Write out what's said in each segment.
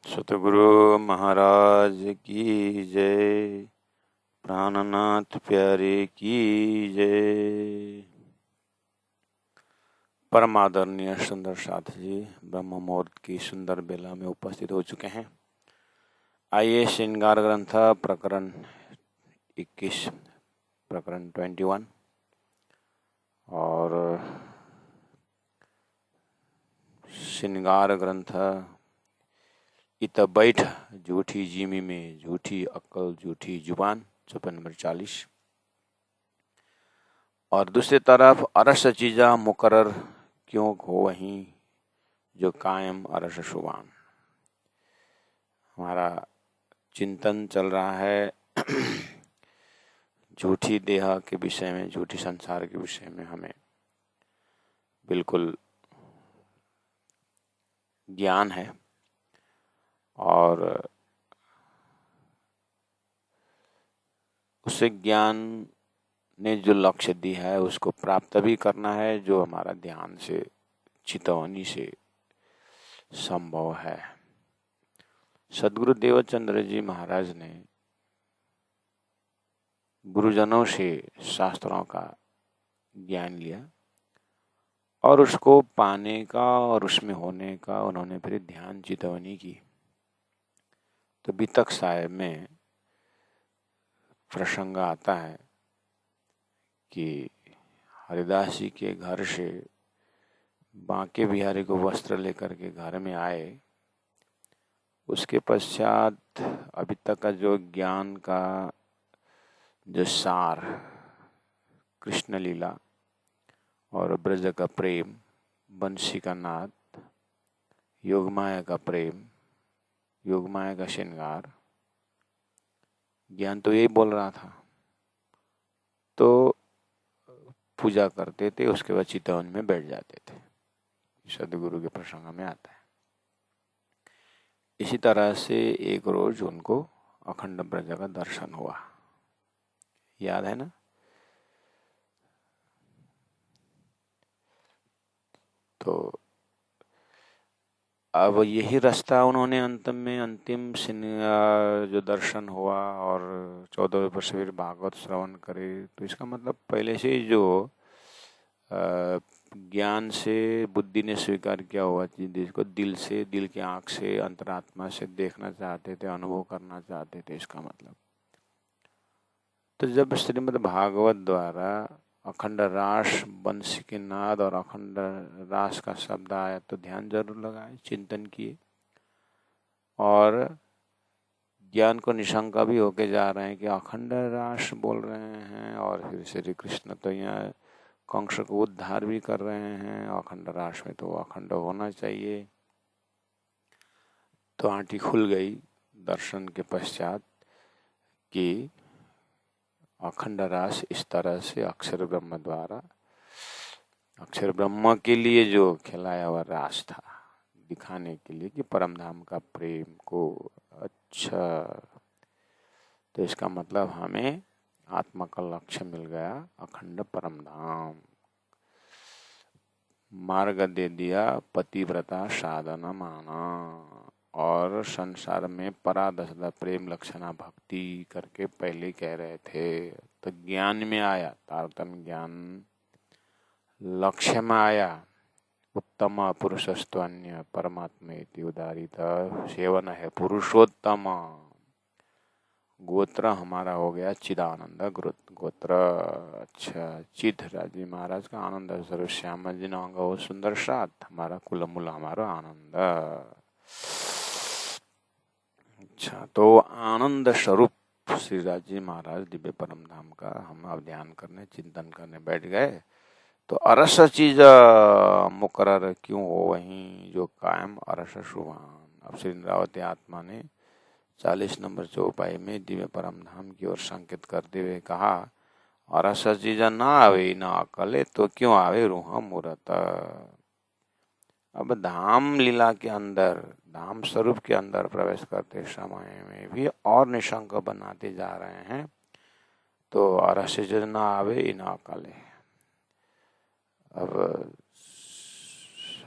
सतगुरु महाराज की जय। प्राणनाथ प्यारे की जय। परम आदरणीय सुंदर साथ जी ब्रह्म मुहूर्त की सुंदर बेला में उपस्थित हो चुके हैं। आइए श्रृंगार ग्रंथ प्रकरण 21 प्रकरण 21 और श्रृंगार ग्रंथ इत बैठ झूठी जीमी में झूठी अक्ल झूठी जुबान चौपाई नंबर 40। और दूसरी तरफ अरस चीजा मुकर्रर क्यों हो वहीं जो कायम अरस शुबान। हमारा चिंतन चल रहा है झूठी देह के विषय में, झूठी संसार के विषय में हमें बिल्कुल ज्ञान है और उसे ज्ञान ने जो लक्ष्य दी है उसको प्राप्त भी करना है, जो हमारा ध्यान से चितवनी से संभव है। सदगुरु देवचंद्र जी महाराज ने गुरुजनों से शास्त्रों का ज्ञान लिया और उसको पाने का और उसमें होने का उन्होंने फिर ध्यान चितवनी की। तो बीतक साहेब में प्रसंग आता है कि हरिदास जी के घर से बांके बिहारी को वस्त्र लेकर के घर में आए। उसके पश्चात अभी तक का जो ज्ञान का जो सार, कृष्ण लीला और ब्रज का प्रेम, बंसी का नाद, योगमाया का प्रेम, योगमाया का श्रृंगार, ज्ञान तो यही बोल रहा था। तो पूजा करते थे, उसके बाद चितवन में बैठ जाते थे। सदगुरु के प्रसंग में आता है। इसी तरह से एक रोज उनको अखंड ब्रज का दर्शन हुआ, याद है ना। तो अब यही रास्ता उन्होंने अंतिम जो दर्शन हुआ और 14 वर्ष फिर भागवत श्रवण करे। तो इसका मतलब पहले से ही जो ज्ञान से बुद्धि ने स्वीकार किया हुआ चीज, जिसको दिल से, दिल की आंख से, अंतरात्मा से देखना चाहते थे, अनुभव करना चाहते थे, इसका मतलब। तो जब श्रीमद् भागवत द्वारा अखंड रास, बंसी के नाद और अखंड रास का शब्द आया तो ध्यान जरूर लगाए, चिंतन किए और ज्ञान को निशंका भी होके जा रहे हैं कि अखंड रास बोल रहे हैं और फिर श्री कृष्ण तो यहाँ कंस को उद्धार भी कर रहे हैं। अखंड रास में तो अखंड होना चाहिए। तो आंटी खुल गई दर्शन के पश्चात कि अखंड रास इस तरह से अक्षर ब्रह्म द्वारा, अक्षर ब्रह्म के लिए जो खिलाया हुआ रास था, दिखाने के लिए कि परम धाम का प्रेम को। अच्छा, तो इसका मतलब हमें आत्मा का लक्ष्य मिल गया, अखंड परम धाम। मार्ग दे दिया, पतिव्रता साधना माना और संसार में परादशदा प्रेम लक्षणा भक्ति करके पहले कह रहे थे। तो ज्ञान में आया, तारतम्य ज्ञान लक्ष्य में आया। उत्तम पुरुषस्त्वन्य परमात्मेति उदारित सेवन है पुरुषोत्तम। गोत्र हमारा हो गया चिदानंद गोत्र। अच्छा, चिद राजी महाराज का आनंद स्वरूप श्याम जी नांग हो सुंदर साथ, हमारा कुल मूल हमारा आनंद। अच्छा, तो आनंद स्वरूप श्री राजी महाराज दिव्य परम धाम का हम अब ध्यान करने, चिंतन करने बैठ गए। तो अरस चीज मुकर्रर क्यों हो वहीं जो कायम अरस शुभान। अब श्री इंद्रावती आत्मा ने 40 नंबर चौपाई में दिव्य परम धाम की ओर संकेत करते हुए कहा, अरस चीज ना आवे ना अकले तो क्यों आवे रूह मूरत। अब धाम लीला के अंदर, धाम स्वरूप के अंदर प्रवेश करते समय में भी और निशंक बनाते जा रहे हैं। तो अरस चीज ना आवे ना अकले। अब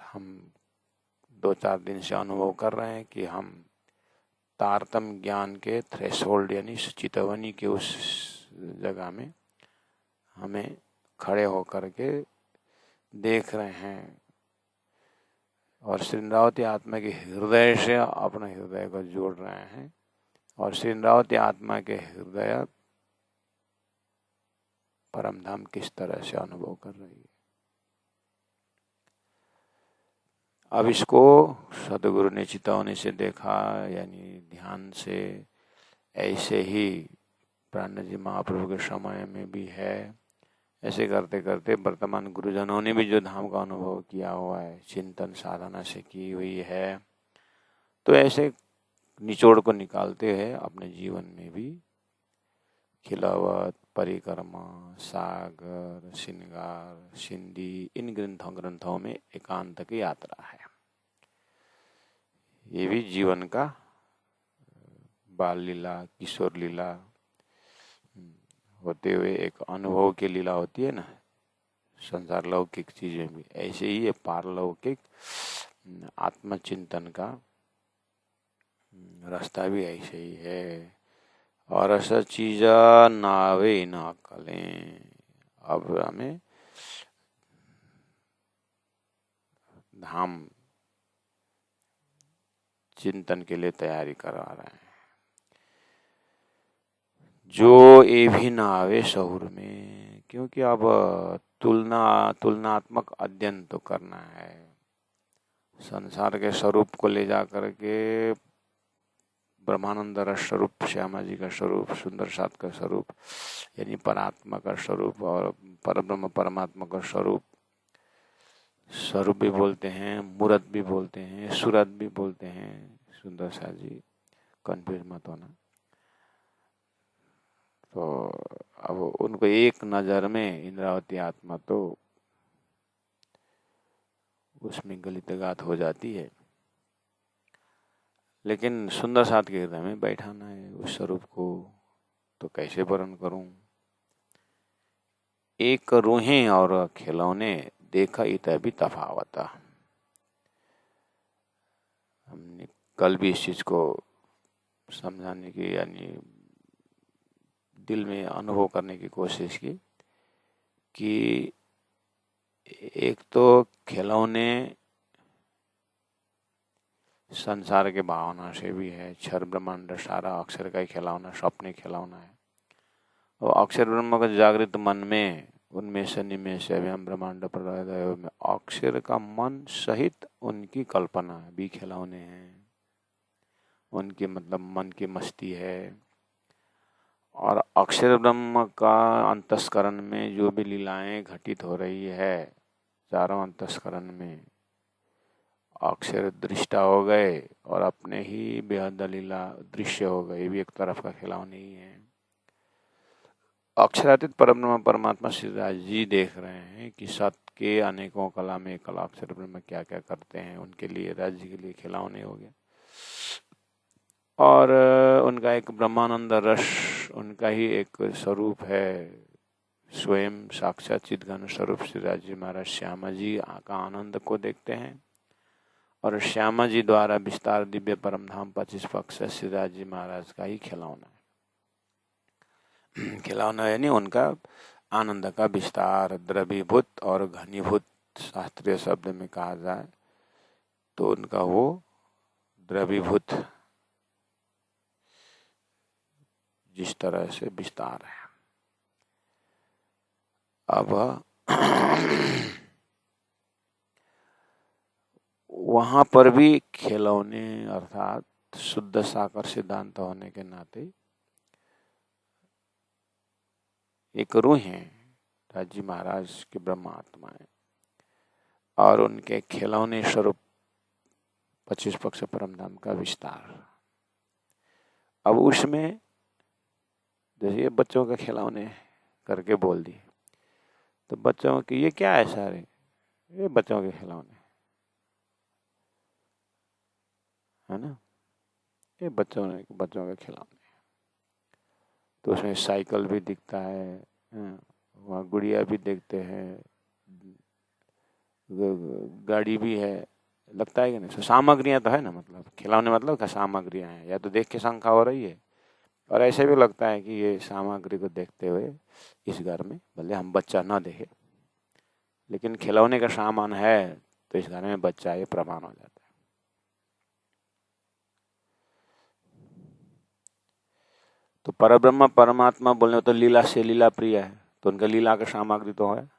हम 2-4 दिन से अनुभव कर रहे हैं कि हम तारतम ज्ञान के थ्रेशोल्ड यानी चितवनी के उस जगह में हमें खड़े होकर के देख रहे हैं और श्रीन्द्रावती आत्मा के हृदय से अपने हृदय को जोड़ रहे हैं और श्रीन्द्रावती आत्मा के हृदय परमधाम किस तरह से अनुभव कर रही है। अब इसको सदगुरु ने चितवनी से देखा, यानी ध्यान से। ऐसे ही प्राण जी महाप्रभु के समय में भी है। ऐसे करते करते वर्तमान गुरुजनों ने भी जो धाम का अनुभव किया हुआ है, चिंतन साधना से की हुई है, तो ऐसे निचोड़ को निकालते हैं अपने जीवन में भी। खिलावत, परिक्रमा, सागर, श्रृंगार, सिंधी, इन ग्रंथों में एकांत की यात्रा है। ये भी जीवन का बाल लीला, किशोर लीला होते हुए एक अनुभव की लीला होती है ना, संसार लौकिक चीजें भी ऐसे ही है। पारलौकिक आत्मचिंतन का रास्ता भी ऐसे ही है। और ऐसा चीज नावे ना कलें। अब हमें धाम चिंतन के लिए तैयारी करा रहे हैं। जो ये भी ना आवे शहुर में, क्योंकि अब तुलनात्मक अध्ययन तो करना है। संसार के स्वरूप को ले जा करके ब्रह्मानंद रस स्वरूप, श्यामा जी का स्वरूप, सुंदर साथ का स्वरूप, यानी परात्मा का स्वरूप और परब्रह्म परमात्मा का स्वरूप, स्वरूप भी बोलते हैं, मूर्त भी बोलते हैं, सूरत भी बोलते हैं। सुंदर साथ जी, कंफ्यूज मत होना। तो अब उनको एक नजर में इंद्रावती आत्मा तो उसमें गलितगात हो जाती है, लेकिन सुंदर साथ के हृदय में बैठाना है उस स्वरूप को, तो कैसे वर्णन करूं। एक रूहें और खिलौने देखा इत भी तफावता। हमने कल भी इस चीज को समझाने की, यानी दिल में अनुभव करने की कोशिश की कि एक तो खिलौने संसार के भावना से भी है। क्षर ब्रह्मांड सारा अक्षर का ही खिलौना, स्वप्न खिलौना है। और अक्षर ब्रह्म का जागृत मन में उनमें से निमेष अभियम ब्रह्मांड प्रलय में अक्षर का मन सहित उनकी कल्पना भी खिलौने हैं। उनके मतलब मन की मस्ती है। और अक्षर ब्रह्म का अंतस्करण में जो भी लीलाएं घटित हो रही है, चारों अंतस्करण में अक्षर दृष्टा हो गए और अपने ही बेहद लीला दृश्य हो गए, भी एक तरफ का खिलौने ही है। अक्षरातीत परब्रह्म परमात्मा श्री राज जी देख रहे हैं कि सत के अनेकों कला में कला अक्षर ब्रह्म क्या क्या करते हैं, उनके लिए राज्य के लिए खिलौने हो गए। और उनका एक ब्रह्मानंद रस, उनका ही एक स्वरूप है, स्वयं साक्षात चिद्घन स्वरूप श्री राज जी महाराज श्यामा जी का आनंद को देखते हैं। और श्यामा जी द्वारा विस्तार दिव्य परमधाम 25 पक्ष श्री राज जी महाराज का ही खिलौना है। खिलौना यानी उनका आनंद का विस्तार, द्रवीभूत और घनीभूत शास्त्रीय शब्द में कहा जाए तो उनका वो द्रवीभूत जिस तरह से विस्तार है। अब वहां पर भी खिलौने अर्थात शुद्ध साकार सिद्धांत होने के नाते एक रूह है राजी महाराज के ब्रह्म आत्माएं और उनके खिलौने स्वरूप 25 पक्ष परमधाम का विस्तार। अब उसमें जैसे बच्चों के खिलौने करके बोल दिए तो बच्चों के ये क्या है, सारे ये बच्चों के खिलौने है ना, ये बच्चों के खिलौने। तो उसमें साइकिल भी दिखता है, वहाँ गुड़िया भी देखते हैं, गाड़ी भी है, लगता है कि नहीं? सामग्रियां तो है ना, मतलब खिलौने मतलब क्या सामग्रियां हैं, या तो देख के शंका हो रही है और ऐसे भी लगता है कि ये सामग्री को देखते हुए इस घर में भले हम बच्चा ना देखे लेकिन खिलौने का सामान है तो इस घर में बच्चा ये प्रमाण हो जाता है। तो परब्रह्म परमात्मा बोलने तो लीला से लीला प्रिय है, तो उनका लीला का सामग्री तो है,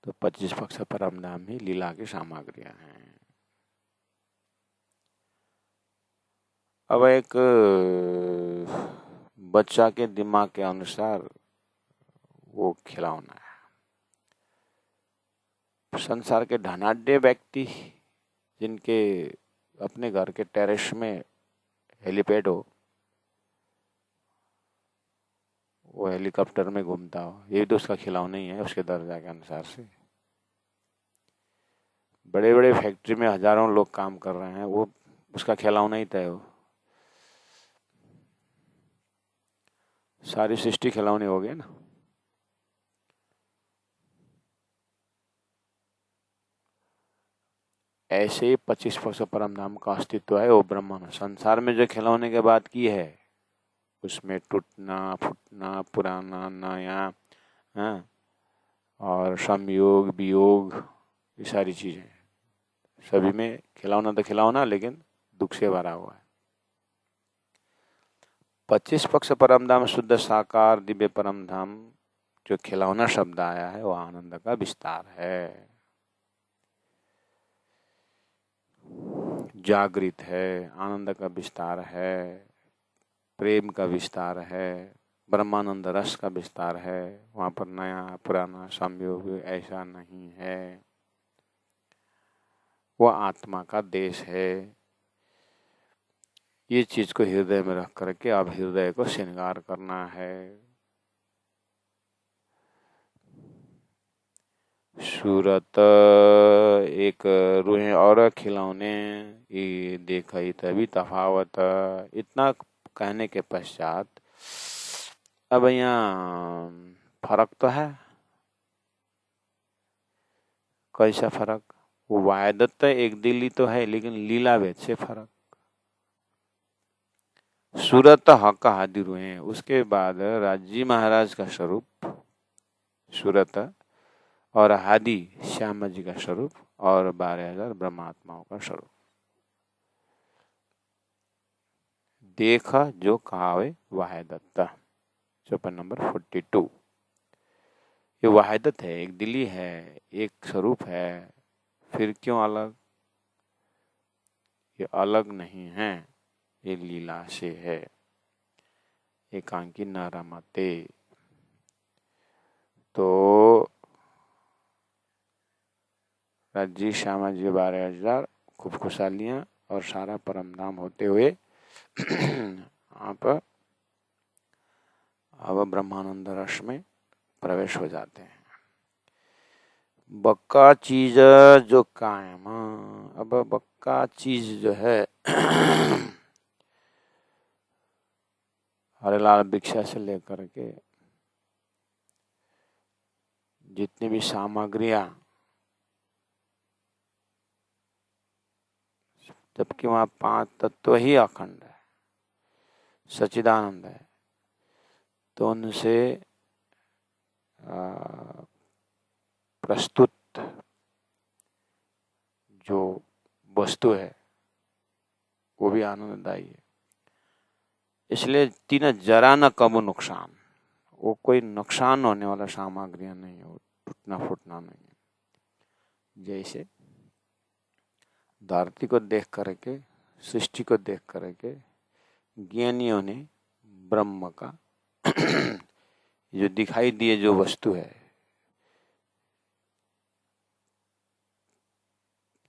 तो 25 पक्ष परम धाम ही लीला की सामग्रियां हैं। अब एक बच्चा के दिमाग के अनुसार वो खिलौना है। संसार के धनाढ्य व्यक्ति जिनके अपने घर के टेरेस में हेलीपैड हो, वो हेलीकॉप्टर में घूमता हो, ये तो उसका खिलौना ही है उसके दर्जा के अनुसार से। बड़े बड़े फैक्ट्री में हजारों लोग काम कर रहे हैं, वो उसका खिलौना ही तय हो। सारी सृष्टि खिलौने हो गए ना। ऐसे ही 25 परम धाम का अस्तित्व है वो ब्रह्मांड। संसार में जो खिलौने की बात की है उसमें टूटना फूटना पुराना नया, हाँ, और संयोग वियोग, ये सारी चीजें सभी में खिलौना तो खिलौना लेकिन दुख से भरा हुआ है। 25 पक्ष परम धाम शुद्ध साकार दिव्य परम धाम, जो खिलौना शब्द आया है वो आनंद का विस्तार है, जागृत है, आनंद का विस्तार है, प्रेम का विस्तार है, ब्रह्मानंद रस का विस्तार है। वहां पर नया पुराना संयोग ऐसा नहीं है, वो आत्मा का देश है। ये चीज को हृदय में रख करके अब हृदय को श्रृंगार करना है। सूरत एक रूहें और खिलौने, ये देखा ही तभी तफावत। इतना कहने के पश्चात अब यहाँ फर्क तो है। कैसा फर्क? वो वायदत्त एक दिली तो है लेकिन लीला भेद से फर्क। सूरत हक हादिर हुए, उसके बाद राजी महाराज का स्वरूप सूरत और हादी श्याम जी का स्वरूप और 12,000 ब्रह्मात्माओं का स्वरूप। देखा जो कहावे वाहिदत्ता, चौपन नंबर 42। ये वाहिदत है, एक दिली है, एक स्वरूप है, फिर क्यों अलग? ये अलग नहीं है, ये लीला से है। एकांकी न रमते, तो राज्य श्यामा जी 12,000 खूब खुशहालियां और सारा परम धाम होते हुए आप अब ब्रह्मानंद रस में प्रवेश हो जाते हैं। बक्का चीज जो कायम, अब बक्का चीज जो है हरेलाल भिक्षा से लेकर के जितनी भी सामग्रियां, जबकि वहां 5 तत्व ही अखंड है, सच्चिदानंद है, तो उनसे प्रस्तुत जो वस्तु है वो भी आनंददायी है। इसलिए तीन जरा न कम नुकसान, वो कोई नुकसान होने वाला सामग्रियां नहीं है, वो टूटना फूटना नहीं है। जैसे धरती को देख करके, सृष्टि को देख करके ज्ञानियों ने ब्रह्म का जो दिखाई दिए जो वस्तु है,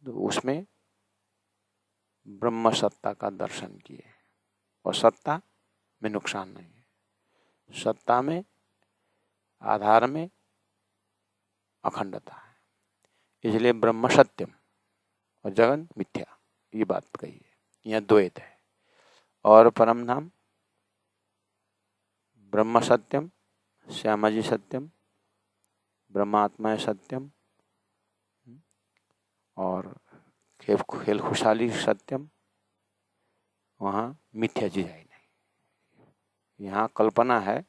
तो उसमें ब्रह्म सत्ता का दर्शन किए, और सत्ता में नुकसान नहीं है, सत्ता में आधार में अखंडता है, इसलिए ब्रह्म सत्यम और जगन मिथ्या, ये बात कही है। यहाँ द्वैत है, और परम धाम ब्रह्म सत्यम, श्यामाजी सत्यम, ब्रह्मात्मा सत्यम, और खेल खुशहाली सत्यम, वहां मिथ्या चीज है नहीं। यहाँ कल्पना है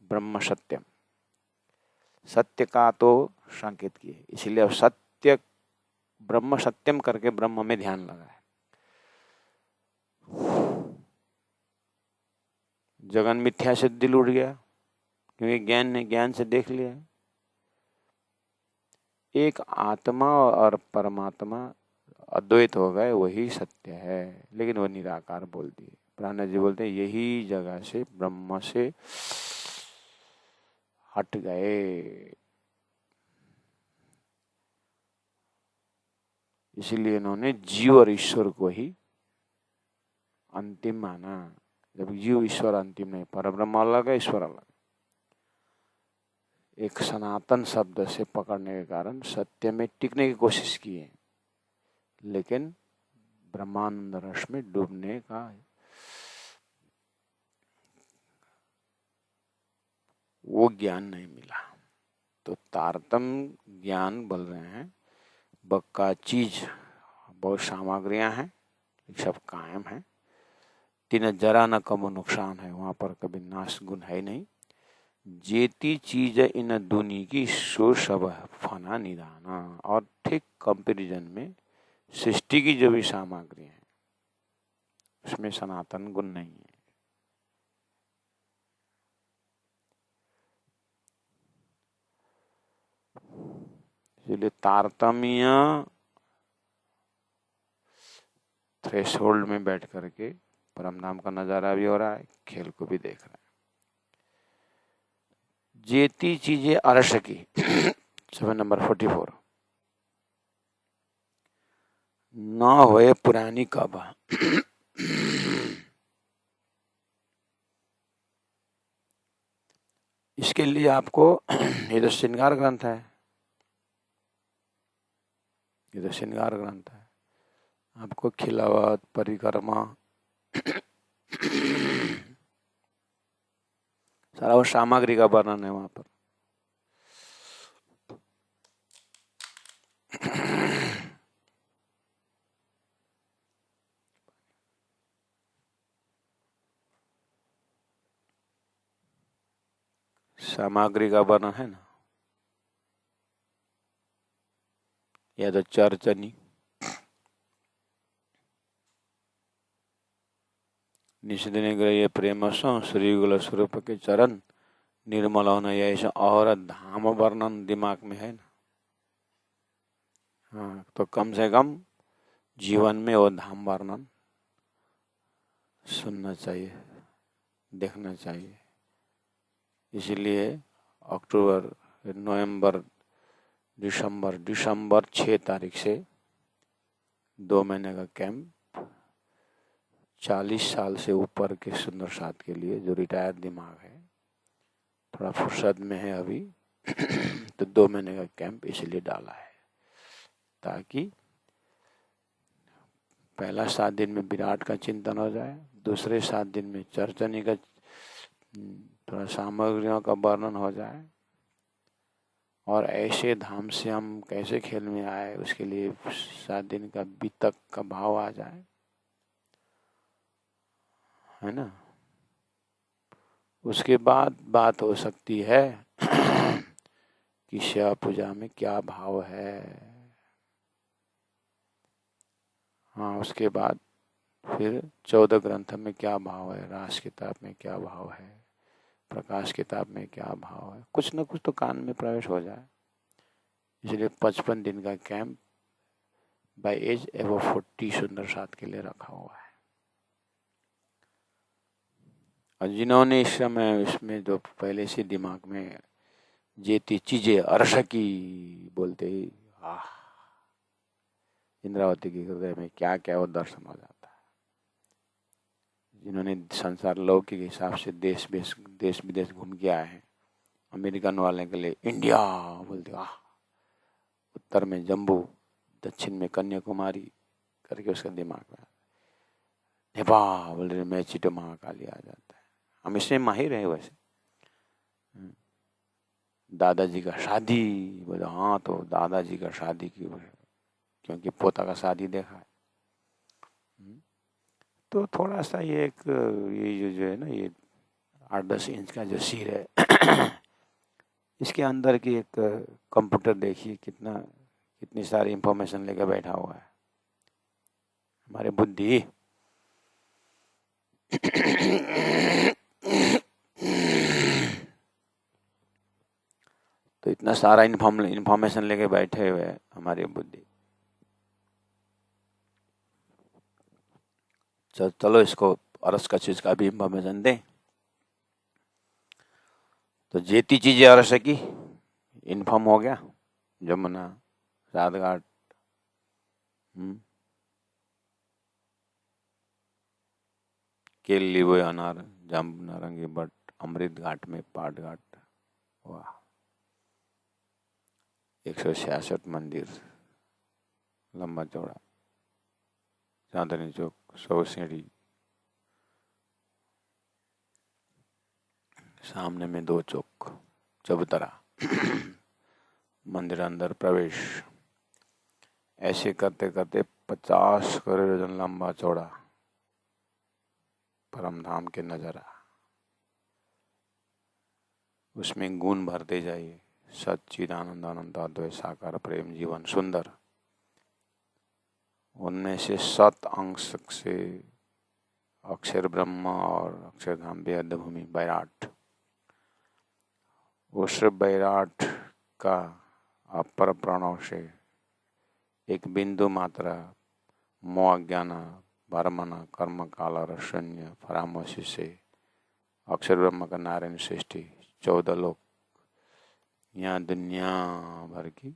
ब्रह्म सत्यम। सत्य का तो संकेत किए, इसीलिए अब सत्य ब्रह्म सत्यम करके ब्रह्म में ध्यान लगा है। जगन मिथ्या से दिल उड़ गया, क्योंकि ज्ञान से देख लिया एक आत्मा और परमात्मा अद्वैत हो गए, वही सत्य है। लेकिन वो निराकार बोल दिए। प्राणा जी बोलते हैं यही जगह से ब्रह्म से हट गए, इसीलिए इन्होंने जीव और ईश्वर को ही अंतिम माना। जब जीव ईश्वर अंतिम नहीं, परब्रह्म अलग है, ईश्वर अलग। एक सनातन शब्द से पकड़ने के कारण सत्य में टिकने की कोशिश की है, लेकिन ब्रह्मानंद रस में डूबने का वो ज्ञान नहीं मिला। तो तारतम्य ज्ञान बोल रहे हैं, बक्का चीज बहुत सामग्रियां हैं, सब कायम है। तीन जरा न कम नुकसान है, वहां पर कभी नाश गुण है नहीं। जेती चीज इन दुनी की सो सब फना निदाना। और ठीक कंपैरिजन में सृष्टि की जो भी सामग्री है उसमें सनातन गुण नहीं है। इसलिए तारतम्य थ्रेशोल्ड में बैठ करके परम धाम का नजारा भी हो रहा है, खेल को भी देख रहा है। जेती चीजें अर्श की 7 नंबर 44 न होए पुरानी कब। इसके लिए आपको ये तो श्रृंगार ग्रंथ है, ये तो श्रृंगार ग्रंथ है। आपको खिलावत परिक्रमा सारा वो सामग्री का वर्णन है वहां पर। सामग्री का वर्णन है ना, या तो चर्चनी निषदिने ग्रह प्रेम श्री गुल स्वरूप के चरण निर्मल होना, ऐसा और धाम वर्णन दिमाग में है ना। हाँ, तो कम से कम जीवन में वो धाम वर्णन सुनना चाहिए, देखना चाहिए। इसीलिए अक्टूबर नवंबर दिसंबर 6 तारीख से 2 महीने का कैंप 40 साल से ऊपर के सुंदर साथ के लिए, जो रिटायर्ड दिमाग है, थोड़ा फुर्सत में है अभी तो 2 महीने का कैंप इसलिए डाला है ताकि पहला 7 दिन में विराट का चिंतन हो जाए, दूसरे 7 दिन में चर्चनी का थोड़ा सामग्रियों का वर्णन हो जाए, और ऐसे धाम से हम कैसे खेल में आए उसके लिए 7 दिन का बीतक का भाव आ जाए, है ना। उसके बाद बात हो सकती है कि शिव पूजा में क्या भाव है। हाँ, उसके बाद फिर 14 ग्रंथ में क्या भाव है, रास किताब में क्या भाव है, प्रकाश किताब में क्या भाव है, कुछ न कुछ तो कान में प्रवेश हो जाए। इसलिए 55 दिन का कैंप बाय एज एबो 40 सुंदर साथ के लिए रखा हुआ है। और जिन्होंने इस समय इसमें जो पहले से दिमाग में जेती चीजें अर्श की बोलते ही इंद्रावती के हृदय में क्या क्या वो दर्शन हो जाता है। जिन्होंने संसार लौकिक हिसाब से देश विदेश घूम के आए हैं, अमेरिकन वाले के लिए इंडिया बोलते उत्तर में जम्बू, दक्षिण में कन्याकुमारी करके उसका दिमाग में नेपाल बोल रहे मैं चिटो महाकाली आ जाता है। हम इसमें माहिर है वैसे। दादाजी का शादी बोले, हाँ तो दादाजी का शादी क्योंकि पोता का शादी देखा है। तो थोड़ा सा ये एक ये जो है ना, ये 8-10 इंच का जो सिर है इसके अंदर की एक कंप्यूटर देखिए कितनी सारी इंफॉर्मेशन लेकर बैठा हुआ है हमारे बुद्धि। तो इतना सारा इंफॉर्मेशन लेके बैठे हुए है हमारी बुद्धि। चलो इसको अरस का चीज का भी इंफॉर्मेशन दें। तो जेती चीजें अरस की इन्फॉर्म हो गया, जमुना, रातघाट, केली वो अनार, जाम नारंगी बट, अमृत घाट में पाट घाट, वाह 166 मंदिर, लंबा चौड़ा, चांदनी चौक, 100 सीढ़ी, सामने में 2 चौक, चबूतरा, मंदिर अंदर प्रवेश। ऐसे करते करते 50 करोड़ लंबा चौड़ा परम धाम के नजारा, उसमें गुण भरते जाइए, सच्चिदानंद आनंद अद्वैत साकार प्रेम जीवन सुंदर। उनमें से 7 अंश से अक्षर ब्रह्म और अक्षरधाम बेहद भूमि बैराट, उस बैराट का अपर प्रणव से एक बिंदु मात्रा मोह ज्ञान भरमना कर्म काल शून्य परामर्शी से अक्षर ब्रह्म का नारायण सृष्टि 14 लोक, यहाँ दुनिया भर की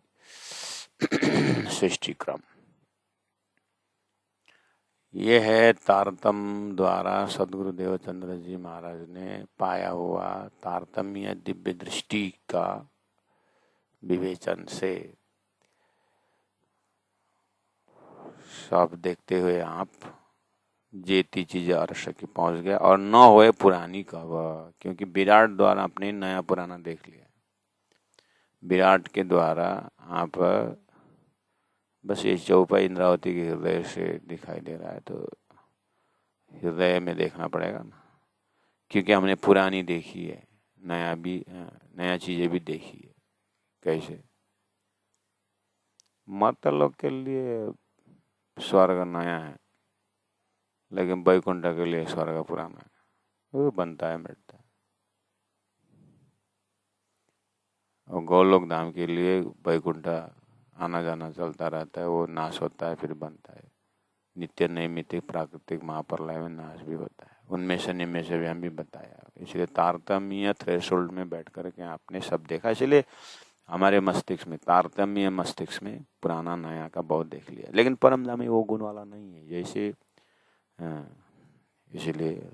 सृष्टि क्रम। ये है तारतम्य द्वारा सदगुरु देवचंद्र जी महाराज ने पाया हुआ तारतम्य दिव्य दृष्टि का विवेचन से। सब देखते हुए आप जेती चीजें अर्श की पहुंच गया और न होए पुरानी कब, क्योंकि विराट द्वारा आपने नया पुराना देख लिया। विराट के द्वारा आप बस ये चौपाई इंद्रावती के हृदय से दिखाई दे रहा है, तो हृदय में देखना पड़ेगा ना, क्योंकि हमने पुरानी देखी है, नया चीजें भी देखी है। कैसे मतलब के लिए स्वर्ग नया है, लेकिन बैकुंठ के लिए स्वर्ग पुराना है, वो बनता है मिटता है। और गोलोक धाम के लिए बैकुंठ आना जाना चलता रहता है, वो नाश होता है फिर बनता है। नित्य नैमित्तिक प्राकृतिक महाप्रलय में नाश भी होता है, उनमें से निम्न से भी हम भी बताया। इसलिए तारतम्य थ्रेशोल्ड में बैठ करके आपने सब देखा, इसलिए हमारे मस्तिष्क में तारतम्य मस्तिष्क में पुराना नया का बहुत देख लिया, लेकिन परमधाम में वो गुण वाला नहीं है। जैसे इसलिए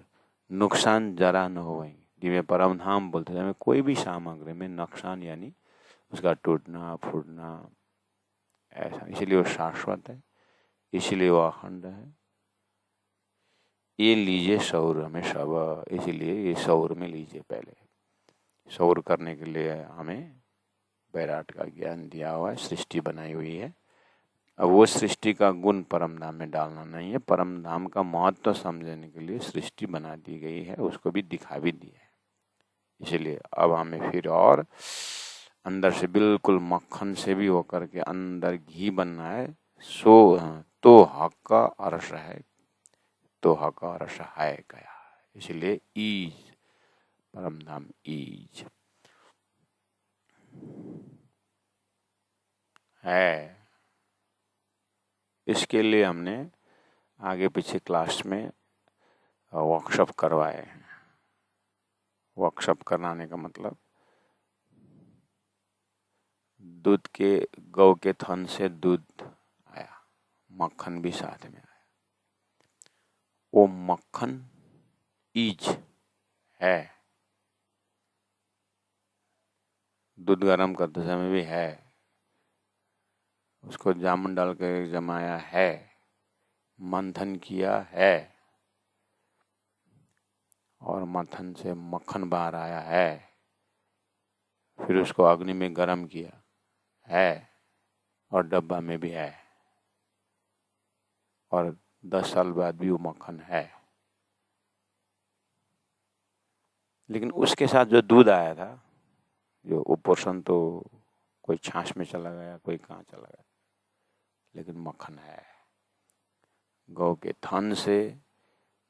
नुकसान जरा न हो वही दिव्य परमधाम बोलते हैं, कोई भी सामग्री में नुकसान यानी उसका टूटना फूटना ऐसा, इसलिए वो शाश्वत है, इसलिए वो अखंड है। ये लीजिए सौर में सब, इसलिए ये सौर में लीजिए। पहले सौर करने के लिए हमें बैराट का ज्ञान दिया हुआ है, सृष्टि बनाई हुई है। अब वो सृष्टि का गुण परमधाम में डालना नहीं है, परमधाम का महत्व समझने के लिए सृष्टि बना दी गई है, उसको भी दिखा भी दिया है। इसलिए अब हमें फिर और अंदर से बिल्कुल मक्खन से भी होकर के अंदर घी बनना है। तो हक का अर्श है, तो हक का अर्श है गया, इसलिए ईज परमधाम ईज है। इसके लिए हमने आगे पीछे क्लास में वर्कशॉप करवाए। वर्कशॉप कराने का मतलब दूध के गौ के थन से दूध आया, मक्खन भी साथ में आया। वो मक्खन ईज है, दूध गर्म करते समय भी है, उसको जामुन डाल के जमाया है, मंथन किया है और मंथन से मक्खन बाहर आया है, फिर उसको अग्नि में गर्म किया है और डब्बा में भी है। और 10 साल बाद भी वो मक्खन है। लेकिन उसके साथ जो दूध आया था, जो वो पोर्शन तो कोई छाछ में चला गया, कोई कहाँ चला गया, लेकिन मक्खन है। गौ के थन से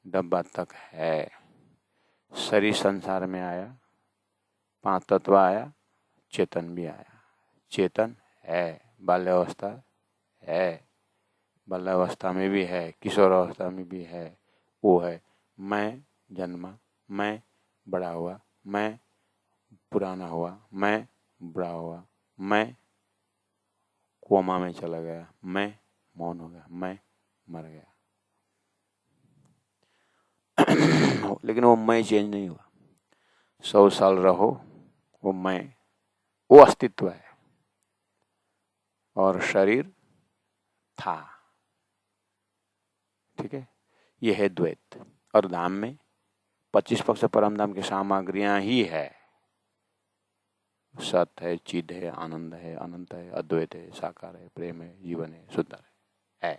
डब्बा तक है। शरीर संसार में आया, 5 तत्व आया, चेतन भी आया। चेतन है, बाल्यावस्था है, बाल्यावस्था में भी है, किशोरावस्था में भी है। वो है मैं जन्मा, मैं बड़ा हुआ, मैं पुराना हुआ, मैं बड़ा हुआ, मैं कोमा में चला गया, मैं मौन हो गया, मैं मर गया। लेकिन वो मैं चेंज नहीं हुआ। 100 साल रहो, वो मैं, वो अस्तित्व है। और शरीर था, ठीक है। ये है द्वैत। और धाम में 25 पक्ष परम धाम की सामग्रियां ही है। सत है, चिद है, आनंद है, अनंत है, अद्वैत है, साकार है, प्रेम है, जीवन है, सुंदर है।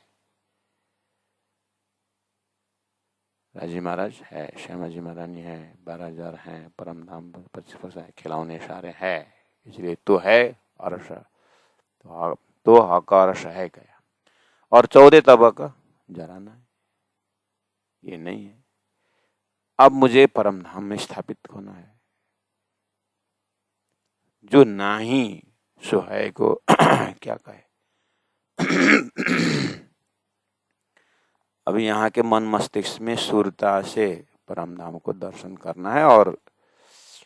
राजी महाराज है, श्यामा जी महारानी है, 12,000 है, परम धाम 25 पक्ष है, खिलौने सारे है। इसलिए तो है अर्श, तो हक अर्श है गया। और 14 तबक जराना है, ये नहीं है। अब मुझे परम धाम में स्थापित होना है। जो नाही सो है को क्या कहे। अभी यहाँ के मन मस्तिष्क में सुरता से परम धाम को दर्शन करना है और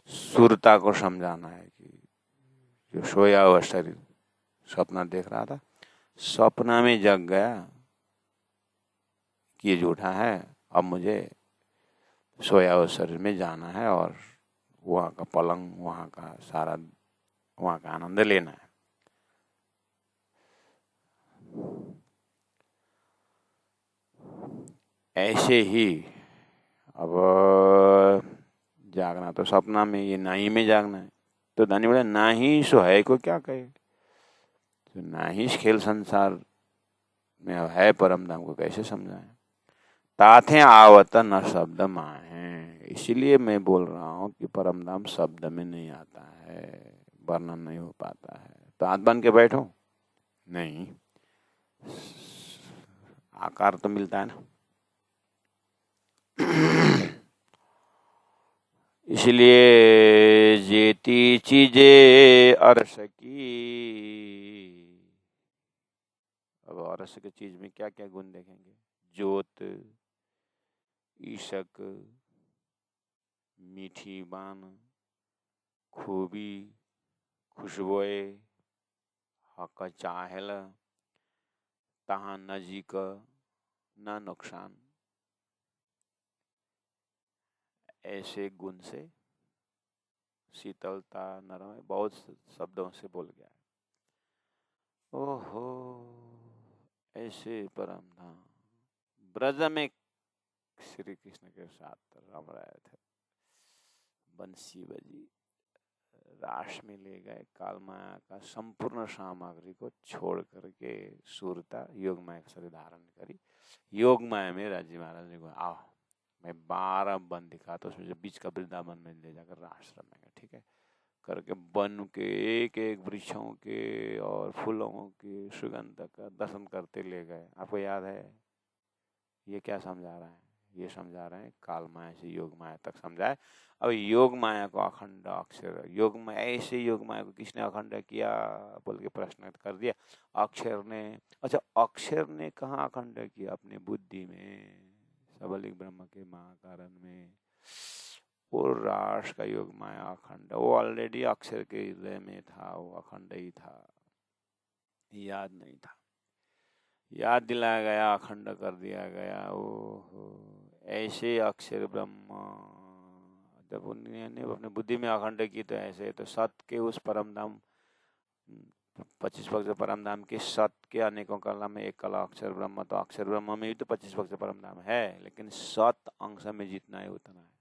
सुरता को समझाना है कि जो सोया हुआ शरीर सपना देख रहा था, सपना में जग गया कि ये झूठा है। अब मुझे सोया हुआ शरीर में जाना है और वहाँ का पलंग, वहाँ का सारा, वहाँ का आनंद लेना है। ऐसे ही अब जागना तो सपना में, ये नाही में जागना है। तो दानी बोले नाही सो है को क्या कहे। तो नाही खेल संसार में है परम धाम को कैसे समझाएं। ताथे आवत न शब्द माहे। इसीलिए मैं बोल रहा हूँ कि परम धाम शब्द में नहीं आता है, वर्णन नहीं हो पाता है। तो हाथ बन के बैठो, नहीं, आकार तो मिलता है ना। इसलिए जेती चीजे अर्श की। अब अर्श की चीज में क्या क्या गुण देखेंगे। ज्योत, ईशक, मीठी बान, खूबी, खुशबोए, हक चाहल, तहा नजीक न नुकसान। ऐसे गुण से शीतलता, नरम, बहुत शब्दों से बोल गया है। ओहो, ऐसे परम धाम ब्रज में श्री कृष्ण के साथ रम रहे थे। बंसी बजी, रास में ले गए, काल माया का संपूर्ण सामग्री को छोड़ करके सूरता योग माया का शरीर धारण करी। योग माया में राजी महाराज ने कहा आओ मैं 12 वन दिखा, तो उसमें बीच का वृंदावन में ले जाकर रास रमेंगे, ठीक है। करके वन के एक एक वृक्षों के और फूलों के सुगंध का दर्शन करते ले गए। आपको याद है ये क्या समझा रहा है। ये समझा रहे हैं काल माया से योग माया तक समझाए। अब योग माया को अखंड अक्षर, योग माया, ऐसे योग माया को किसने अखंड किया बोल के प्रश्न कर दिया। अक्षर ने। अच्छा, अक्षर ने कहाँ अखंड किया, अपने बुद्धि में, सबलिक ब्रह्म के महाकारण में। वो राष्ट्र का योग माया अखंड, वो ऑलरेडी अक्षर के हृदय में था, वो अखंड ही था, याद नहीं था, याद दिलाया गया, अखंड कर दिया गया। ओहो, ऐसे अक्षर ब्रह्म जब उन्होंने अपने बुद्धि में अखंड की, तो ऐसे तो सत्य के उस परम धाम 25 पक्ष परम धाम के सत्य के अनेकों कला में एक कला अक्षर ब्रह्म, तो अक्षर ब्रह्म में भी तो 25 पक्ष परम धाम है, लेकिन सत अंश में जितना है उतना है।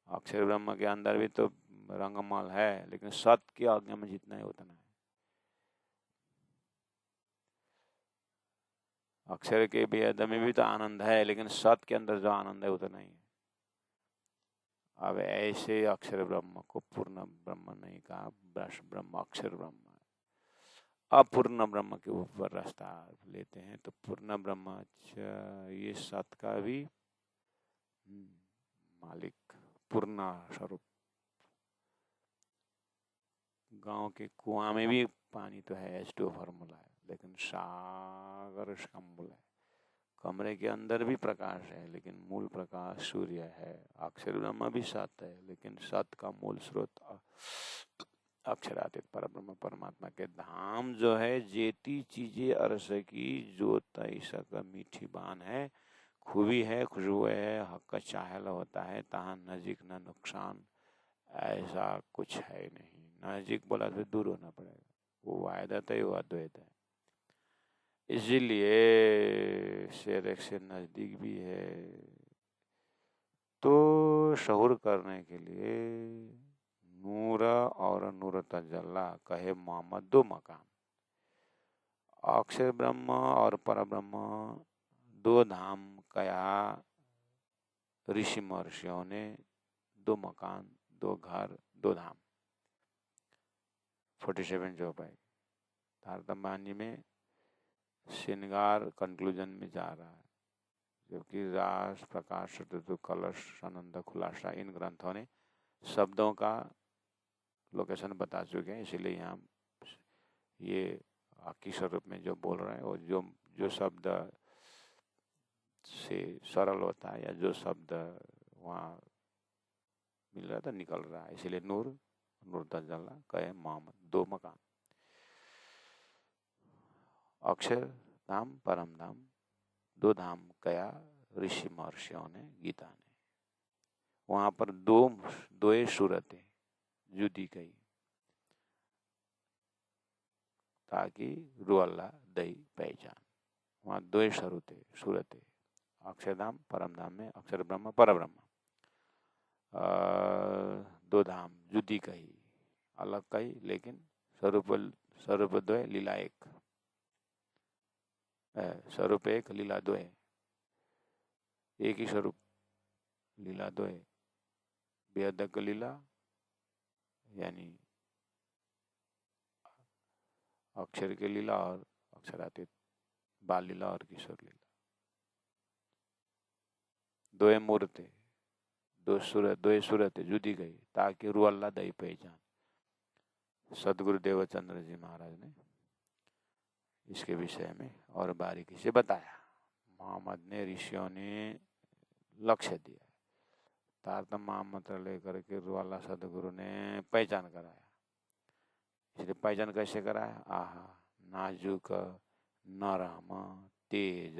अक्षर ब्रह्म के अंदर भी तो रंगमल है, लेकिन सत्य की आज्ञा में जितना है उतना है। अक्षर के भेद में भी तो आनंद है, लेकिन सत के अंदर जो आनंद है वो तो नहीं है। अब ऐसे अक्षर ब्रह्म को पूर्ण ब्रह्म नहीं कहा, ब्रह्म अक्षर ब्रह्म है। अपूर्ण ब्रह्म के ऊपर रास्ता लेते हैं तो पूर्ण ब्रह्म, अच्छा ये सत का भी मालिक, पूर्ण स्वरूप। गांव के कुआं में भी पानी तो है, H2O फॉर्मूला है, लेकिन सागर इसका मूल है। कमरे के अंदर भी प्रकाश है, लेकिन मूल प्रकाश सूर्य है। अक्षर ब्रह्म भी सत है, लेकिन सत का मूल स्रोत अक्षरातीत परब्रह्म परमात्मा के धाम जो है। जेती चीजें अरस की जोत ऐसा का मीठी बान है, खूबी है, खुशबू है, हक चाहल होता है, तहाँ नजीक न नुकसान, ऐसा कुछ है नहीं। नजीक बोला तो दूर होना पड़ेगा, वो वायदत है, वो अद्वैत है। इसीलिए शेर एक से नजदीक भी है। तो शहुर करने के लिए नूर और नूर तजल्ला कहे मोहम्मद दो मकाम। अक्षर ब्रह्म और पर ब्रह्म दो धाम कया ऋषि महर्षियों ने, दो मकान, दो घर, दो धाम। 47 जो पाए तारतम्य में श्रृंगार कंक्लूजन में जा रहा है, जबकि रास प्रकाश चतुर्थ कलश आनंद खुलासा इन ग्रंथों ने शब्दों का लोकेशन बता चुके हैं। इसीलिए यहाँ ये आकी स्वरूप में जो बोल रहे हैं, और जो शब्द से सरल होता है, या जो शब्द वहाँ मिल रहा था निकल रहा है। इसीलिए नूर नूर तजल्ला कहे मोहम्मद दो मकान। अक्षर धाम परम धाम दो धाम कया ऋषि महर्षियों ने, गीता ने। वहां पर दो सूरतें जुदी गई, ताकि रुअल्ला दई पहचान। वहां दो सूरतें अक्षरधाम परम धाम में अक्षर ब्रह्म पर ब्रह्म, दो धाम जुदी कही, अलग कही, लेकिन स्वरूप द्वय लीला एक, स्वरूप एक लीला द्वय, एक ही स्वरूप लीला द्वय। बेअदक लीला यानी अक्षर की लीला और अक्षरातीत बाल लीला और किशोर लीला। दो मूर्ति दो सूरत जुदी गई, ताकि रुअल्ला दई पहचान। सदगुरु देवचंद्र जी महाराज ने इसके विषय में और बारीकी से बताया। मोहम्मद ने, ऋषियों ने लक्ष्य दिया, तारतम्य मंत्र लेकर के रुअल्ला सदगुरु ने पहचान कराया। इसलिए पहचान कैसे कराया? आहा नाजुक नरम तेज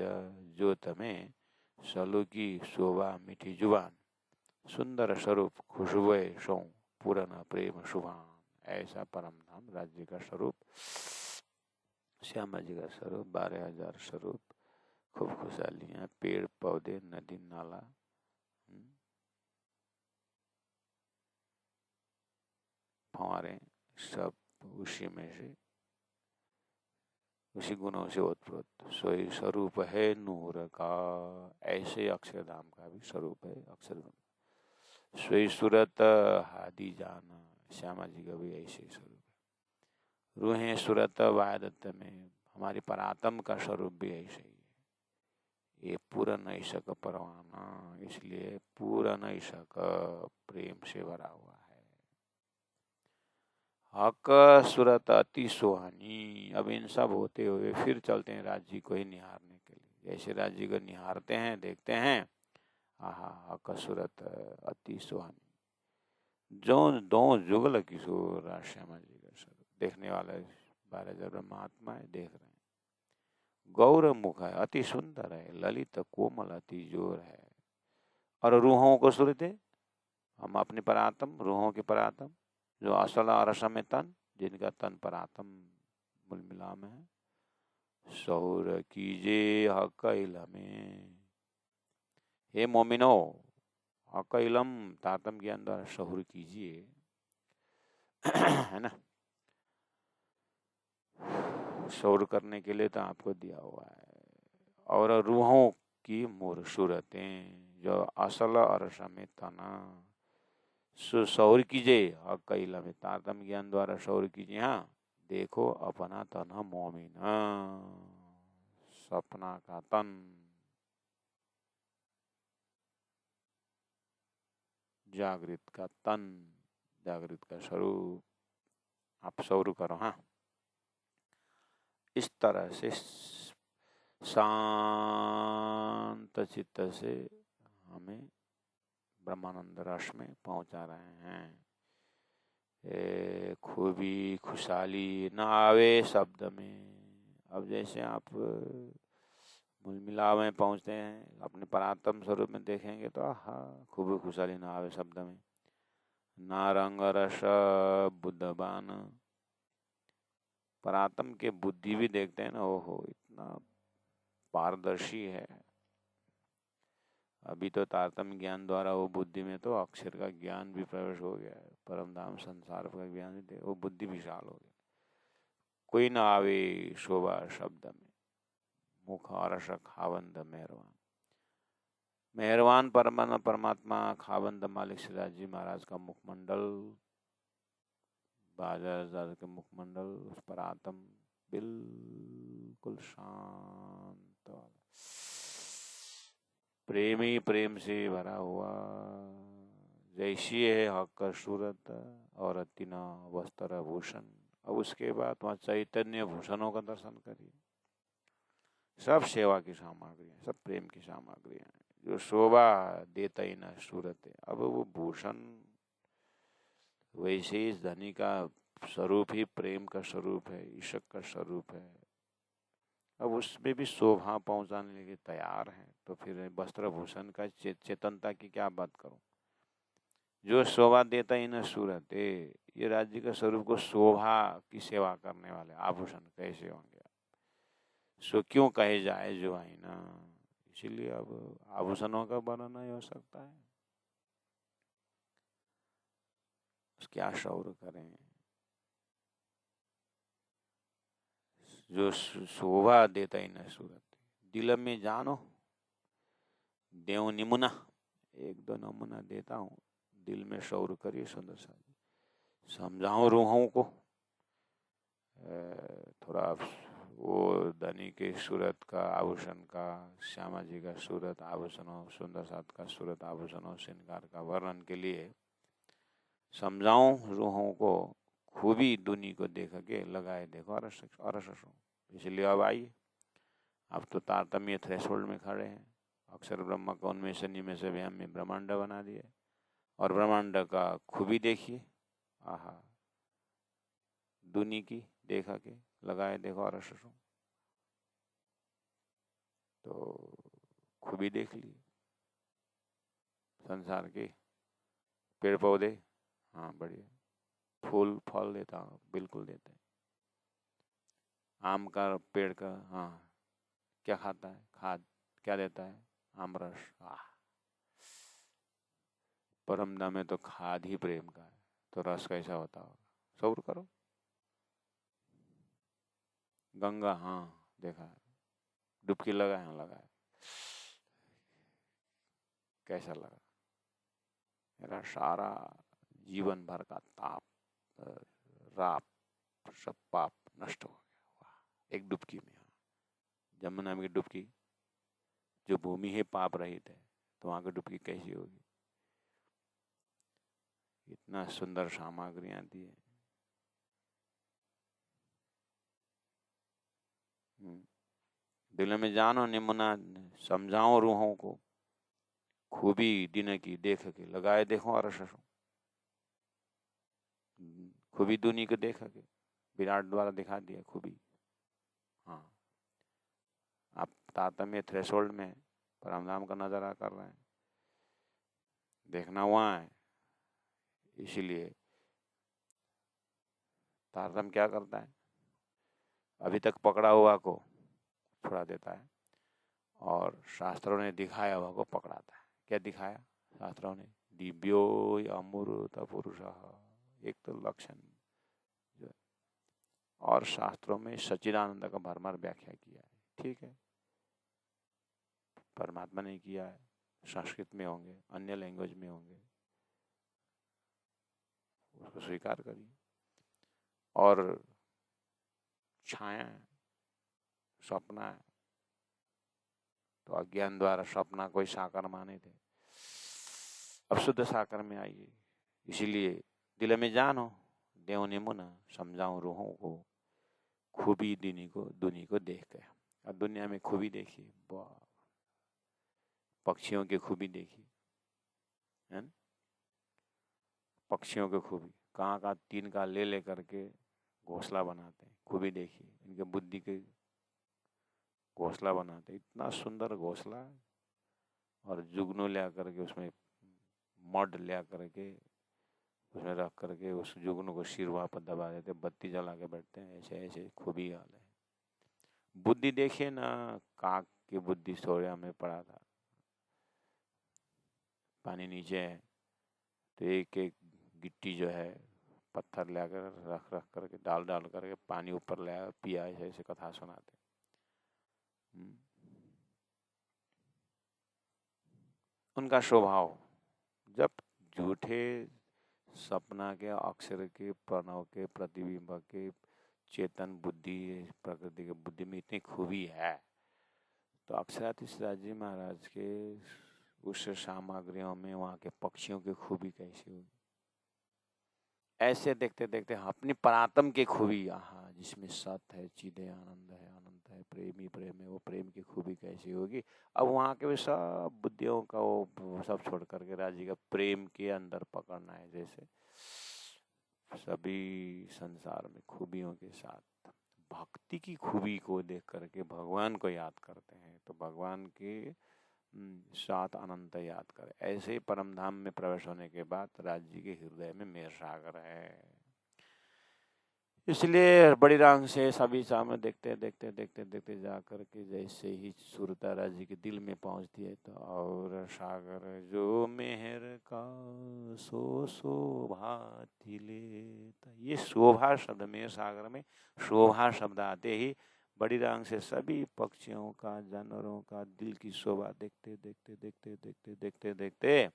ज्योत में सलूकी शोभा मीठी जुबान, सुंदर स्वरूप खुशबू सौ पूरन प्रेम शुभान। ऐसा परम धाम राज्य का स्वरूप, श्यामा जी का स्वरूप, 12,000 स्वरूप, खूब खुशहालियाँ, पेड़ पौधे, नदी नाला, फंवारे, सब उसी में से, उसी गुणों से ओतप्रोत। सोई स्वरूप है नूर का, ऐसे अक्षरधाम का भी स्वरूप है अक्षर। सोई सूरत हादी जान, श्यामा जी का भी ऐसे स्वरूप है। रूहें सूरत वायदत्त में, हमारी परात्म का स्वरूप भी ऐसे ही है। ये पूर्ण ऐशक परवाना, इसलिए पूर्ण ऐशक प्रेम से भरा हुआ है। हक सूरत अति सुहानी। अब इन सब होते हुए फिर चलते हैं राज्य को ही निहारने के लिए। जैसे राज्य को निहारते हैं, देखते हैं, आहा हक सूरत अति सुहानी, जो दो जुगल किशोर श्यामा जी का स्वरूप। देखने वाले 12,000 महात्मा है, देख रहे हैं। गौर मुख है, अति सुंदर है, ललित कोमल अति जोर है। और रूहों को सुरते, हम अपने परात्म, रूहों के परात्म, जो असल अरस में तन, जिनका तन परात्म मूल मिला में है। शहुर कीजे हक इलम, हे मोमिनो, हक इलम तातम के अंदर शहुर कीजिए, है ना। शहुर करने के लिए तो आपको दिया हुआ है। और रूहों की मूर सूरतें जो असल अरस में तना सौर कीजिए हक कैला में तारतम ज्ञान द्वारा सौर कीजिए। हाँ देखो अपना तन मोमिन सपना का तन जागृत का तन जागृत का स्वरूप आप सौर करो। हाँ इस तरह से शांत चित्त से हमें ब्रह्मानंद रस में पहुंचा रहे हैं। खूबी खुशहाली न आवे शब्द में। अब जैसे आप मूल मिलाव में पहुंचते हैं अपने परात्म स्वरूप में देखेंगे तो हाँ खूबी खुशहाली न आवे शब्द में। ना रंग रस बुद्धबान परात्म के बुद्धि भी देखते हैं ना, ओहो इतना पारदर्शी है। अभी तो तारतम्य ज्ञान द्वारा वो बुद्धि में तो अक्षर का ज्ञान भी प्रवेश हो गया है, परम धाम संसार का ज्ञान भी वो बुद्धि विशाल हो गया। कोई न आवे शोभा शब्द में मुख अरस खावंद मेहरबान। मेहरबान परमात्मा खावंद मालिक सिराज जी महाराज का मुखमंडल बाजार के मुखमंडल उस पर आत्म बिल्कुल शांत प्रेमी प्रेम से भरा हुआ जैसी है हक का सूरत और अतिना वस्त्र भूषण। अब उसके बाद वहाँ चैतन्य भूषणों का दर्शन करिए। सब सेवा की सामग्रियाँ सब प्रेम की सामग्रियाँ जो शोभा देता ही ना सूरत है। अब वो भूषण वैसे ही धनी का स्वरूप ही प्रेम का स्वरूप है, ईशक का स्वरूप है। अब उसमें भी शोभा पहुंचाने के लिए तैयार हैं तो फिर वस्त्र भूषण का चेतनता की क्या बात करूं। जो शोभा देता ही न सूरत है। ये राज्य का स्वरूप को शोभा की सेवा करने वाले आभूषण कैसे होंगे। सो क्यों कहे जाए जो आई ना। इसीलिए अब आभूषणों का वर्णन नहीं हो सकता है। क्या शौर्य करें जो शोभा देता ही न सूरत। दिल में जानो देव निमुना एक दो नमूना देता हूँ। दिल में शौर्य करिए सुंदर सा समझाऊं रूहों को। थोड़ा वो धनी के सूरत का आभूषण का श्यामा जी का सूरत आभूषणों सुंदर साथ का सूरत आभूषणों श्रृंगार का वर्णन के लिए समझाऊं रूहों को। खूबी दुनी को देख के लगाए देखो अरसों। इसलिए अब आइए अब तो तारतम्य थ्रेशोल्ड में खड़े हैं। अक्षर ब्रह्म का उनमें से निमें से व्याम में ब्रह्मांड बना दिए और ब्रह्मांड का खूबी देखिए। आहा दुनी की देखा के लगाए देखो अरसों तो खूबी देख ली। संसार के पेड़ पौधे हाँ बढ़िया फूल फल देता बिल्कुल देते हैं। आम का पेड़ का हाँ क्या खाता है खाद क्या देता है आम रस। परमदा में तो खाद ही प्रेम का है तो रस कैसा होता होगा सब्र करो। गंगा हाँ देखा है डुबकी लगाए हाँ लगाए कैसा लगा। मेरा सारा जीवन भर का ताप राप सब पाप नष्ट हो गया। वाह एक डुबकी में। हाँ जमुना में डुबकी जो भूमि है पाप रहित है तो वहां की डुबकी कैसी होगी। इतना सुंदर सामग्रियां दी है। दिल में जानो निमुना समझाओ रूहों को। खूबी दिन की देख के लगाए देखो अरसों। खूबी दुनी को देखा के विराट द्वारा दिखा दिया खूबी। हाँ आप तारतम्य थ्रेशोल्ड में परमधाम का नजारा कर रहे हैं देखना वहाँ है। इसीलिए तारतम्य क्या करता है अभी तक पकड़ा हुआ को छुड़ा देता है और शास्त्रों ने दिखाया हुआ को पकड़ाता है। क्या दिखाया शास्त्रों ने दिव्यो अमृत पुरुष एक तो लक्षण जो है और शास्त्रों में सच्चिदानंद का भरमार व्याख्या किया है। ठीक है परमात्मा ने किया है, संस्कृत में होंगे, अन्य लैंग्वेज में होंगे, उसको स्वीकार करिए। और छाया है, सपना है, तो अज्ञान द्वारा सपना को ही साकार माने थे, अब शुद्ध साकार में आइए। इसीलिए दिल में जानो देव निमुना, समझाऊं रूहों को, खूबी दुनी को देख के। अब दुनिया में खूबी देखिए, पक्षियों की खूबी देखिए, है ना, पक्षियों की खूबी, कहाँ का तीन का ले करके घोंसला बनाते हैं, खूबी देखिए, इनके बुद्धि के घोंसला बनाते, इतना सुंदर घोंसला, और जुगनू ले करके उसमें मड ले करके उसमें रख करके उस जुगनू को सिर वहाँ पर दबा देते, बत्ती जला के बैठते हैं, ऐसे ऐसे खूबी हाल है। बुद्धि देखिए ना, काक की बुद्धि सोया में पड़ा था, पानी नीचे है, तो एक एक गिट्टी जो है पत्थर ले कर रख रख करके डाल डाल करके पानी ऊपर ले आया, पिया, ऐसे ऐसे कथा सुनाते। उनका स्वभाव, जब झूठे सपना के, अक्षर के, प्रणव के, प्रतिबिंब के, चेतन बुद्धि, प्रकृति के बुद्धि में इतनी खूबी है, तो अक्षराधीश जी महाराज के उस सामग्रियों में वहाँ के पक्षियों की खूबी कैसी होगी। ऐसे देखते देखते अपनी परात्म की खूबी, यहाँ जिसमें सत है, चिदे आनंद है, अनंत है, प्रेमी प्रेम है, वो प्रेम की खूबी कैसी होगी। अब वहाँ के भी सब बुद्धियों का वो सब छोड़ करके राजी का प्रेम के अंदर पकड़ना है, जैसे सभी संसार में खूबियों के साथ भक्ति की खूबी को देख करके भगवान को याद करते हैं, तो भगवान के साथ अनंत याद करें। ऐसे ही परम धाम में प्रवेश होने के बाद राज्य के हृदय में मेर सागर है। इसलिए बड़ी रांग से सभी सामने देखते देखते देखते देखते जा करके जैसे ही सुरता राज्य के दिल में पहुंचती है, तो और सागर जो मेहर का सो शोभा लेता, ये शोभा शब्द में, सागर में शोभा शब्द आते ही बड़ी रांग से सभी पक्षियों का, जानवरों का दिल की शोभा देखते देखते देखते देखते देखते देखते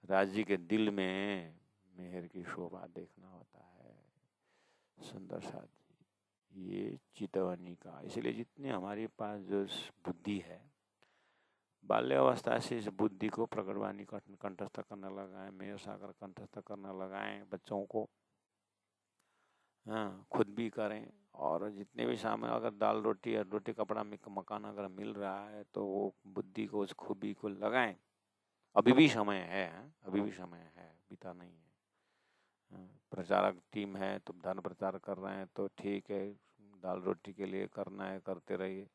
राज्य के दिल में मेहर की शोभा देखना होता है। सुंदर साथ ये चितवनी का। इसलिए जितनी हमारे पास जो बुद्धि है, बाल्यावस्था से इस बुद्धि को प्रकटवाणी कंठस्थ करने लगाए, मेर सागर कंठस्थ करने लगाए बच्चों को, हाँ खुद भी करें, और जितने भी सामने अगर दाल रोटी या रोटी कपड़ा मकान अगर मिल रहा है तो वो बुद्धि को, उस खूबी को लगाएं। अभी भी समय है, अभी भी समय है, बीता नहीं है। प्रचारक टीम है तो धन प्रचार कर रहे हैं तो ठीक है, दाल रोटी के लिए करना है, करते रहिए,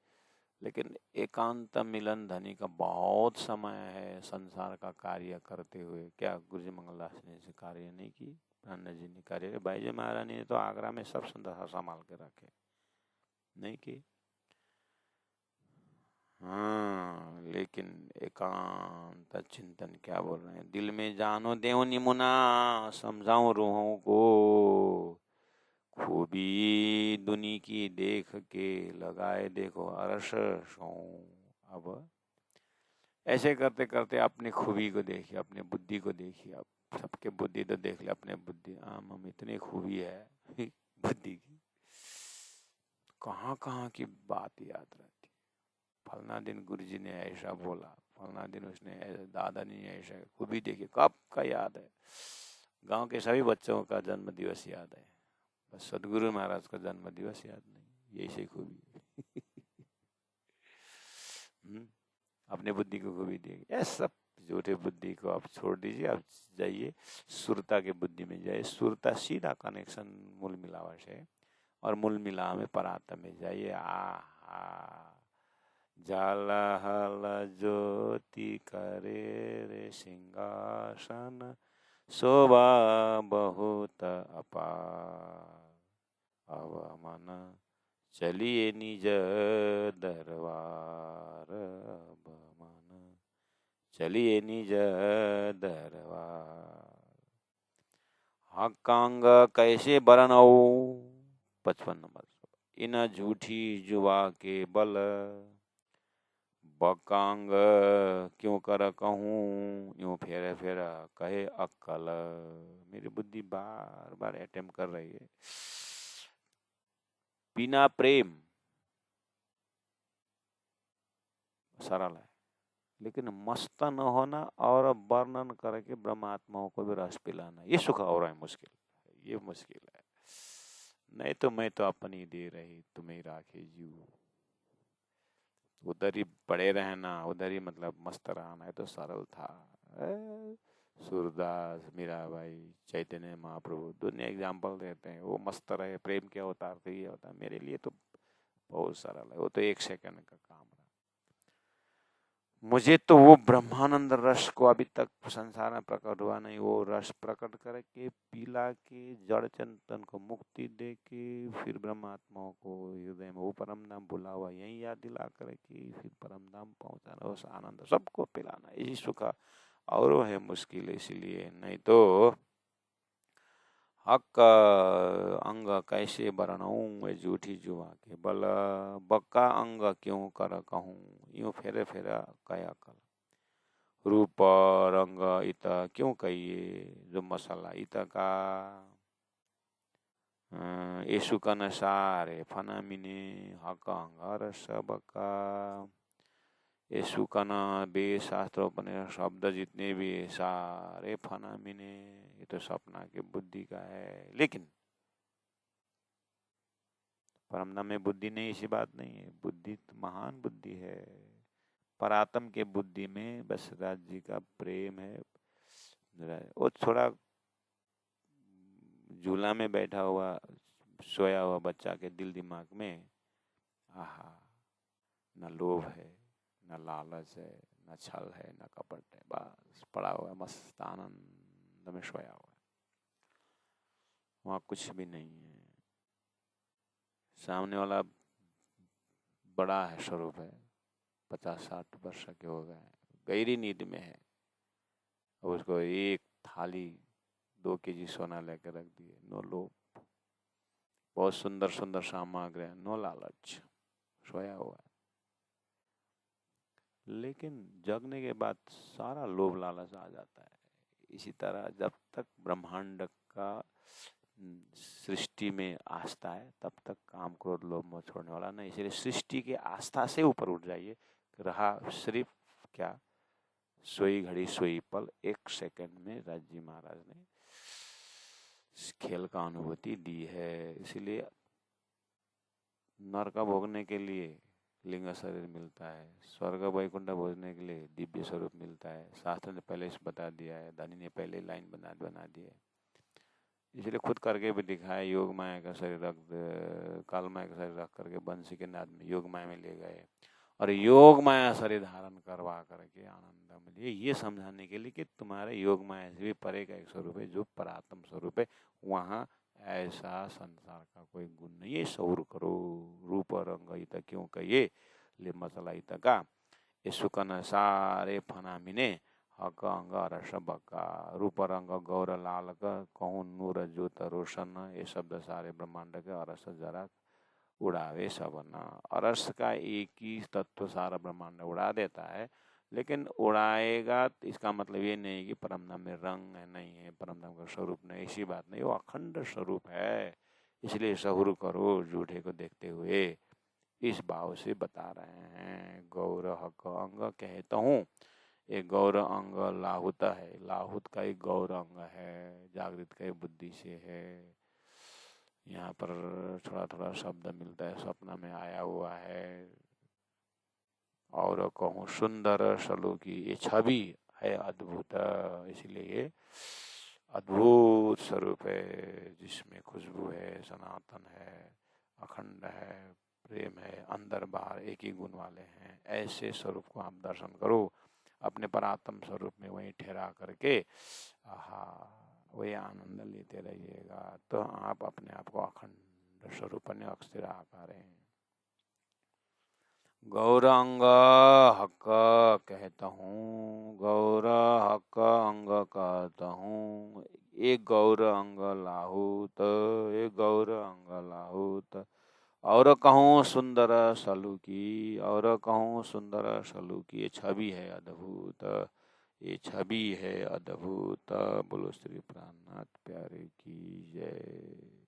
लेकिन एकांत मिलन धनी का बहुत समय है संसार का कार्य करते हुए। क्या गुरुजी मंगलदास ने ऐसे कार्य नहीं की, प्राणनाथ जी ने कार्य, बाईजी महारानी ने तो आगरा में सब संसार संभाल के रखे, नहीं की। हाँ, लेकिन एकांत चिंतन, क्या बोल रहे हैं, दिल में जानो देव निमुना, समझाऊं रूहों को, खूबी दुनी की देख के, लगाए देखो अरस सो। अब ऐसे करते करते अपनी खूबी को देखिए, अपनी बुद्धि को देखिए। अब सबके बुद्धि तो देख ले, अपने बुद्धि हम इतनी खूबी है बुद्धि की, कहाँ कहाँ की बात याद रहती। फलना दिन गुरुजी ने ऐसा बोला, फलना दिन उसने दादा ने ऐसा, खूबी देखिए, कब का याद है। गांव के सभी बच्चों का जन्म दिवस याद है, बस सदगुरु महाराज का जन्म दिवस याद नहीं। यही खूबी अपने बुद्धि को खूबी देखिए। ये सब झूठे बुद्धि को आप छोड़ दीजिए, आप जाइए सुरता के बुद्धि में जाइए। सुरता सीधा कनेक्शन मूल मिलावा से, और मूल मिलावा में परात्म में जाइए। जल हल ज्योति करे रे सिंहासन, शोभा बहुत अपार, अब मन चलिए निज दरबार, अब मन चलिए निज दरबार। हकांग कैसे बरनऊ, 55 नंबर। इन झूठी जुआ के बल, बकांग क्यों कर कहूँ, यूं फेरे फेरा कहे अक्कल। मेरी बुद्धि बार बार अटेम्प्ट कर रही है। बिना प्रेम सरल है, लेकिन मस्त न होना और वर्णन करके ब्रह्मात्माओं को भी रस पिलाना, ये सुख और है मुश्किल, ये मुश्किल है। नहीं तो मैं तो अपनी दे रही तुम्हें राखे जीव, उधर ही पड़े रहना, उधर ही मतलब मस्त रहना है तो सरल था। सूरदास, मीराबाई, चैतन्य महाप्रभु, दुनिया एग्जाम्पल देते हैं। वो मस्त रहे, प्रेम क्या होता है, तो ये होता है। मेरे लिए तो बहुत सरल है, वो तो 1 सेकंड का काम है। मुझे तो वो ब्रह्मानंद रस को अभी तक संसार में प्रकट हुआ नहीं, वो रस प्रकट करके पिला के जड़ चेतन को मुक्ति दे के फिर ब्रह्मात्माओं को हृदय में वो परम धाम भुला हुआ यही याद दिला करके फिर परम धाम पहुंचाना, उस आनंद सबको पिलाना, यही सुख और वो है मुश्किल। इसलिए नहीं तो हक अंग कैसे बरनाऊं झूठी जुआ के बल, बक्का अंग क्यों कर कहूँ, यूं फेरे फेरा कया कल। रूप रंग इत क्यों कहिए, जो मसाला इत का येसु कन सारे फना मिने, हक अंग सबका। येसु कन वेद शास्त्र उपनिषद शब्द जितने भी सारे फना मिने, ये तो सपना की बुद्धि का है। लेकिन परमधाम में बुद्धि नहीं, ऐसी बात नहीं है। बुद्धि तो महान बुद्धि है। परात्म के बुद्धि में बस राज जी का प्रेम है। वो थोड़ा झूला में बैठा हुआ सोया हुआ बच्चा के दिल दिमाग में आहा, न लोभ है, न लालच है, न छल है, न कपट है, बस पड़ा हुआ मस्त आनंद में सोया हुआ है। वहां कुछ भी नहीं है। सामने वाला बड़ा है, स्वरूप है, 50-60 वर्ष के हो गए, गहरी नींद में है। उसको एक थाली 2 केजी सोना लेकर रख दिए, नो लोभ, बहुत सुंदर सुंदर सामग्री, नो लालच, सोया हुआ है। लेकिन जगने के बाद सारा लोभ लालच आ जाता है। इसी तरह जब तक ब्रह्मांड का सृष्टि में आस्था है तब तक काम क्रोध लोभ मोह छोड़ने वाला नहीं। इसलिए सृष्टि के आस्था से ऊपर उठ जाइए। रहा सिर्फ क्या, सोई घड़ी सोई पल, 1 सेकंड में राज जी महाराज ने इस खेल का अनुभूति दी है। इसलिए नरक भोगने के लिए लिंग शरीर मिलता है, स्वर्ग वैकुंठ भोजने के लिए दिव्य स्वरूप मिलता है। शास्त्र ने पहले से बता दिया है, धनी ने पहले लाइन बना दी है। इसलिए खुद करके भी दिखाया। योग माया का शरीर रख, काल माया का शरीर रख करके बंसी के नाद में योग माया में ले गए और योग माया शरीर धारण करवा करके आनंद मिले, ये समझाने के लिए कि तुम्हारे योग माया से भी परे का एक स्वरूप है जो परात्म स्वरूप है। वहाँ ऐसा संसार का कोई गुण नहीं है। सौर करो रूप रंग इत क्यों कहिए, ले मसला इत का, ये सुकन सारे फना मिने, हक अंग रस बका। रूप रंग गौर लाल का कहूँ नूर ज्योत रोशन, ये शब्द सारे ब्रह्मांड के अरस जरा उड़ावे सबना। अरस का एक ही तत्व सारा ब्रह्मांड उड़ा देता है, लेकिन उड़ाएगा इसका मतलब ये नहीं कि परमधाम में रंग है, नहीं है, परमधाम का स्वरूप नहीं, ऐसी बात नहीं। वो अखंड स्वरूप है। इसलिए सहूर करो झूठे को देखते हुए, इस भाव से बता रहे हैं। गौर हक अंग कहता हूँ, एक गौर अंग लाहुत है, लाहुत का एक गौर अंग है, जागृत का एक बुद्धि से है। यहाँ पर थोड़ा थोड़ा शब्द मिलता है, सपना में आया हुआ है। और कहूँ सुंदर सलोकी, ये छवि है अद्भुत, इसलिए ये अद्भुत स्वरूप है जिसमें खुशबू है, सनातन है, अखंड है, प्रेम है, अंदर बाहर एक ही गुण वाले हैं। ऐसे स्वरूप को आप दर्शन करो, अपने परात्म स्वरूप में वहीं ठहरा करके आहा वही आनंद लेते रहिएगा, तो आप अपने आप को अखंड स्वरूप में अक्षर आकार हैं। गौरांग हक कहता हूँ, गौर हक अंग कहता हूँ, एक गौर अंग लाहुत, एक गौर अंग लाहुत, और कहूँ सुंदर सलूकी, और कहूँ सुंदर सलूकी। ये छवि है अद्भुत, ये छवि है अद्भुत। बोलो श्री प्राणनाथ प्यारे की जय।